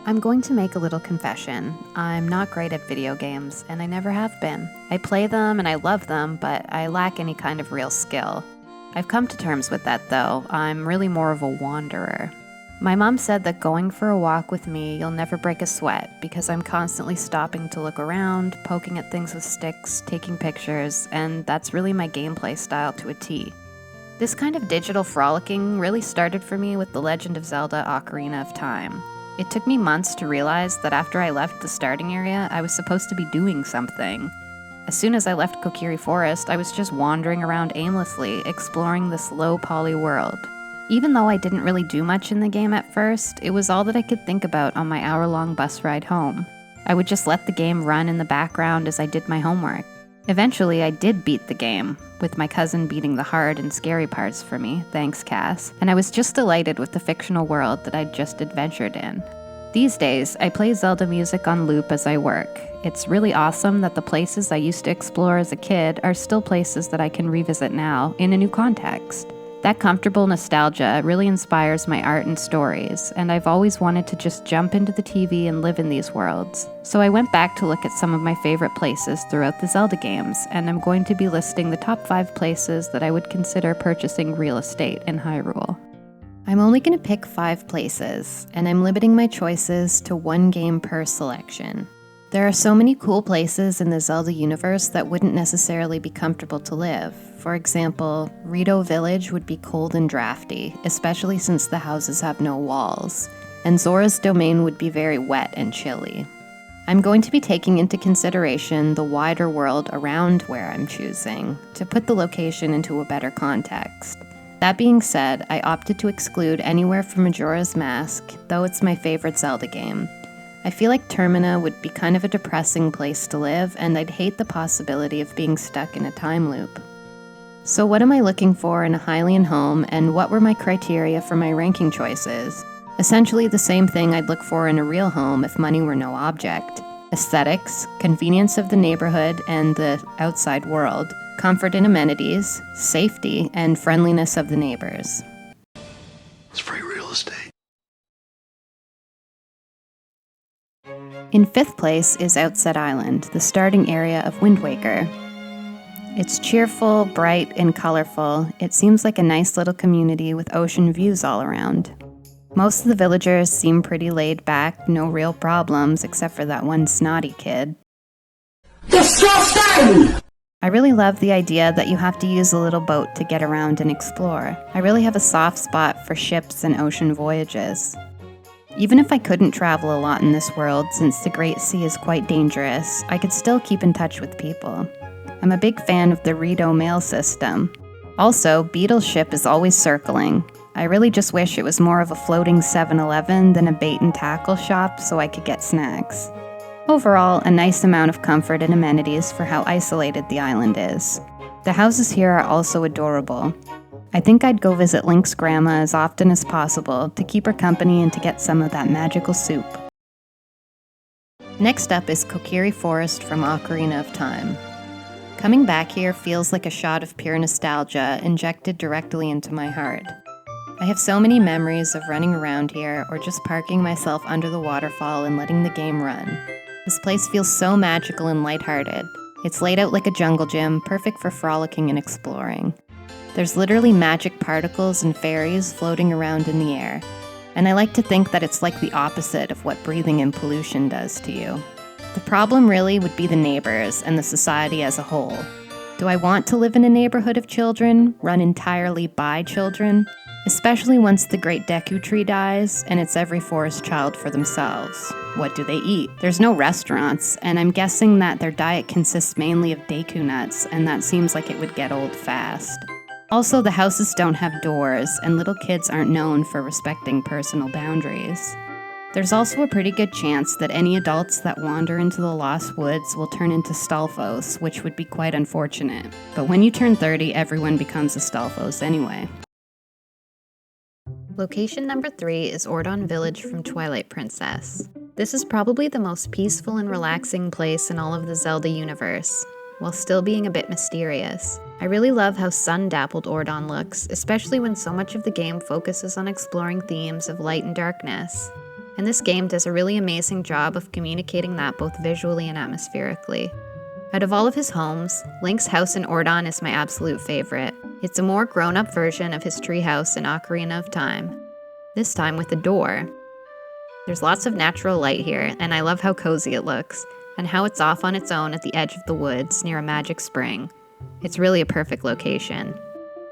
I'm going to make a little confession. I'm not great at video games, and I never have been. I play them and I love them, but I lack any kind of real skill. I've come to terms with that, though. I'm really more of a wanderer. My mom said that going for a walk with me, you'll never break a sweat, because I'm constantly stopping to look around, poking at things with sticks, taking pictures, and that's really my gameplay style to a T. This kind of digital frolicking really started for me with The Legend of Zelda: Ocarina of Time. It took me months to realize that after I left the starting area, I was supposed to be doing something. As soon as I left Kokiri Forest, I was just wandering around aimlessly, exploring this low-poly world. Even though I didn't really do much in the game at first, it was all that I could think about on my hour-long bus ride home. I would just let the game run in the background as I did my homework. Eventually, I did beat the game, with my cousin beating the hard and scary parts for me, thanks Cass, and I was just delighted with the fictional world that I'd just adventured in. These days, I play Zelda music on loop as I work. It's really awesome that the places I used to explore as a kid are still places that I can revisit now in a new context. That comfortable nostalgia really inspires my art and stories, and I've always wanted to just jump into the TV and live in these worlds. So I went back to look at some of my favorite places throughout the Zelda games, and I'm going to be listing the top 5 places that I would consider purchasing real estate in Hyrule. I'm only going to pick 5 places, and I'm limiting my choices to 1 game per selection. There are so many cool places in the Zelda universe that wouldn't necessarily be comfortable to live. For example, Rito Village would be cold and drafty, especially since the houses have no walls, and Zora's Domain would be very wet and chilly. I'm going to be taking into consideration the wider world around where I'm choosing, to put the location into a better context. That being said, I opted to exclude anywhere from Majora's Mask, though it's my favorite Zelda game. I feel like Termina would be kind of a depressing place to live, and I'd hate the possibility of being stuck in a time loop. So what am I looking for in a Hylian home, and what were my criteria for my ranking choices? Essentially the same thing I'd look for in a real home if money were no object. Aesthetics, convenience of the neighborhood and the outside world, comfort and amenities, safety, and friendliness of the neighbors. It's free real estate. In 5th place is Outset Island, the starting area of Wind Waker. It's cheerful, bright, and colorful. It seems like a nice little community with ocean views all around. Most of the villagers seem pretty laid back, no real problems except for that one snotty kid. Disgusting! I really love the idea that you have to use a little boat to get around and explore. I really have a soft spot for ships and ocean voyages. Even if I couldn't travel a lot in this world, since the Great Sea is quite dangerous, I could still keep in touch with people. I'm a big fan of the Rito mail system. Also, Beetle's ship is always circling. I really just wish it was more of a floating 7-Eleven than a bait and tackle shop so I could get snacks. Overall, a nice amount of comfort and amenities for how isolated the island is. The houses here are also adorable. I think I'd go visit Link's grandma as often as possible to keep her company and to get some of that magical soup. Next up is Kokiri Forest from Ocarina of Time. Coming back here feels like a shot of pure nostalgia injected directly into my heart. I have so many memories of running around here or just parking myself under the waterfall and letting the game run. This place feels so magical and lighthearted. It's laid out like a jungle gym, perfect for frolicking and exploring. There's literally magic particles and fairies floating around in the air, and I like to think that it's like the opposite of what breathing in pollution does to you. The problem really would be the neighbors and the society as a whole. Do I want to live in a neighborhood of children, run entirely by children? Especially once the Great Deku Tree dies, and it's every forest child for themselves. What do they eat? There's no restaurants, and I'm guessing that their diet consists mainly of Deku nuts, and that seems like it would get old fast. Also, the houses don't have doors, and little kids aren't known for respecting personal boundaries. There's also a pretty good chance that any adults that wander into the Lost Woods will turn into Stalfos, which would be quite unfortunate. But when you turn 30, everyone becomes a Stalfos anyway. Location number 3 is Ordon Village from Twilight Princess. This is probably the most peaceful and relaxing place in all of the Zelda universe, while still being a bit mysterious. I really love how sun-dappled Ordon looks, especially when so much of the game focuses on exploring themes of light and darkness. and this game does a really amazing job of communicating that both visually and atmospherically. Out of all of his homes, Link's house in Ordon is my absolute favorite. It's a more grown-up version of his treehouse in Ocarina of Time, this time with a door. There's lots of natural light here, and I love how cozy it looks, and how it's off on its own at the edge of the woods near a magic spring. It's really a perfect location.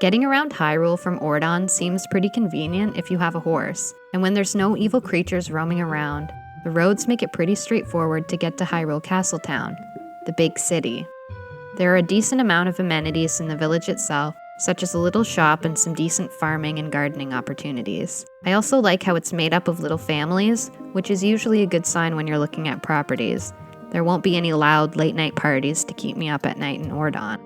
Getting around Hyrule from Ordon seems pretty convenient if you have a horse, and when there's no evil creatures roaming around, the roads make it pretty straightforward to get to Hyrule Castletown, the big city. There are a decent amount of amenities in the village itself, such as a little shop and some decent farming and gardening opportunities. I also like how it's made up of little families, which is usually a good sign when you're looking at properties. There won't be any loud late-night parties to keep me up at night in Ordon.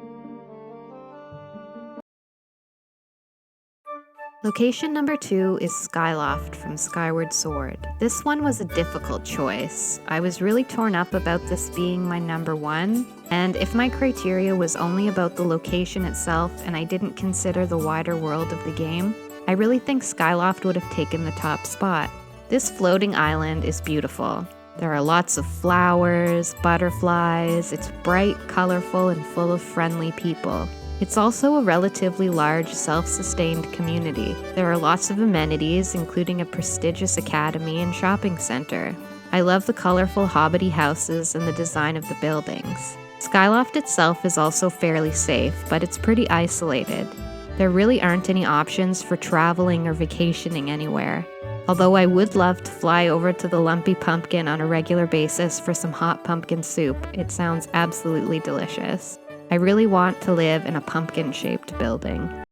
Location number 2 is Skyloft from Skyward Sword. This one was a difficult choice. I was really torn up about this being my number 1, and if my criteria was only about the location itself and I didn't consider the wider world of the game, I really think Skyloft would have taken the top spot. This floating island is beautiful. There are lots of flowers, butterflies, it's bright, colorful, and full of friendly people. It's also a relatively large, self-sustained community. There are lots of amenities, including a prestigious academy and shopping center. I love the colorful hobbity houses and the design of the buildings. Skyloft itself is also fairly safe, but it's pretty isolated. There really aren't any options for traveling or vacationing anywhere. Although I would love to fly over to the Lumpy Pumpkin on a regular basis for some hot pumpkin soup, it sounds absolutely delicious. I really want to live in a pumpkin-shaped building.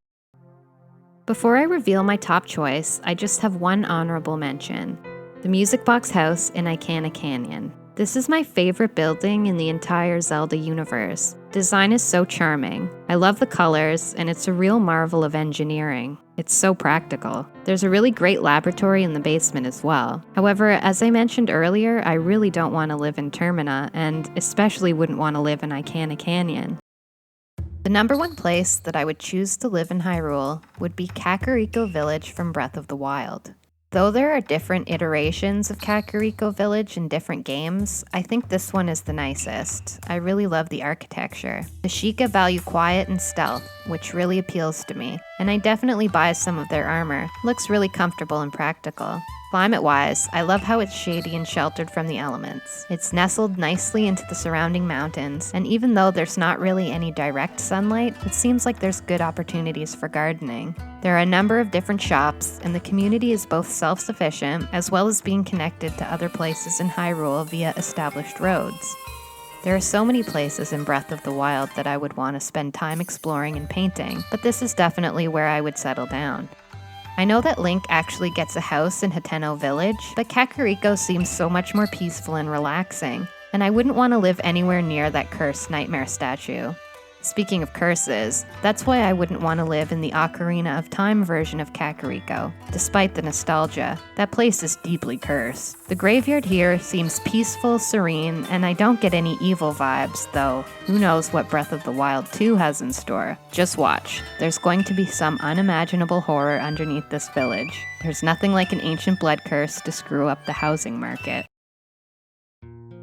Before I reveal my top choice, I just have one honorable mention. The Music Box House in Icana Canyon. This is my favorite building in the entire Zelda universe. Design is so charming. I love the colors, and it's a real marvel of engineering. It's so practical. There's a really great laboratory in the basement as well. However, as I mentioned earlier, I really don't want to live in Termina, and especially wouldn't want to live in Icana Canyon. The number 1 place that I would choose to live in Hyrule would be Kakariko Village from Breath of the Wild. Though there are different iterations of Kakariko Village in different games, I think this one is the nicest. I really love the architecture. The Sheikah value quiet and stealth, which really appeals to me, and I definitely buy some of their armor. Looks really comfortable and practical. Climate-wise, I love how it's shady and sheltered from the elements. It's nestled nicely into the surrounding mountains, and even though there's not really any direct sunlight, it seems like there's good opportunities for gardening. There are a number of different shops, and the community is both self-sufficient as well as being connected to other places in Hyrule via established roads. There are so many places in Breath of the Wild that I would want to spend time exploring and painting, but this is definitely where I would settle down. I know that Link actually gets a house in Hateno Village, but Kakariko seems so much more peaceful and relaxing, and I wouldn't want to live anywhere near that cursed nightmare statue. Speaking of curses, that's why I wouldn't want to live in the Ocarina of Time version of Kakariko, despite the nostalgia. That place is deeply cursed. The graveyard here seems peaceful, serene, and I don't get any evil vibes, though who knows what Breath of the Wild 2 has in store. Just watch. There's going to be some unimaginable horror underneath this village. There's nothing like an ancient blood curse to screw up the housing market.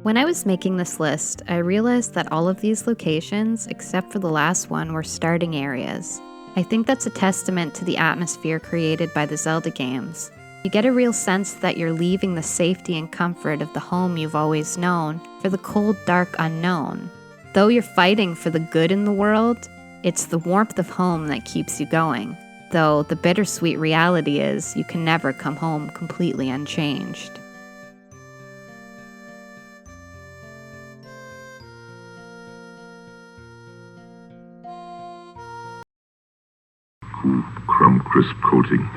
When I was making this list, I realized that all of these locations, except for the last one, were starting areas. I think that's a testament to the atmosphere created by the Zelda games. You get a real sense that you're leaving the safety and comfort of the home you've always known for the cold, dark unknown. Though you're fighting for the good in the world, it's the warmth of home that keeps you going. Though the bittersweet reality is you can never come home completely unchanged. Crumb crisp coating.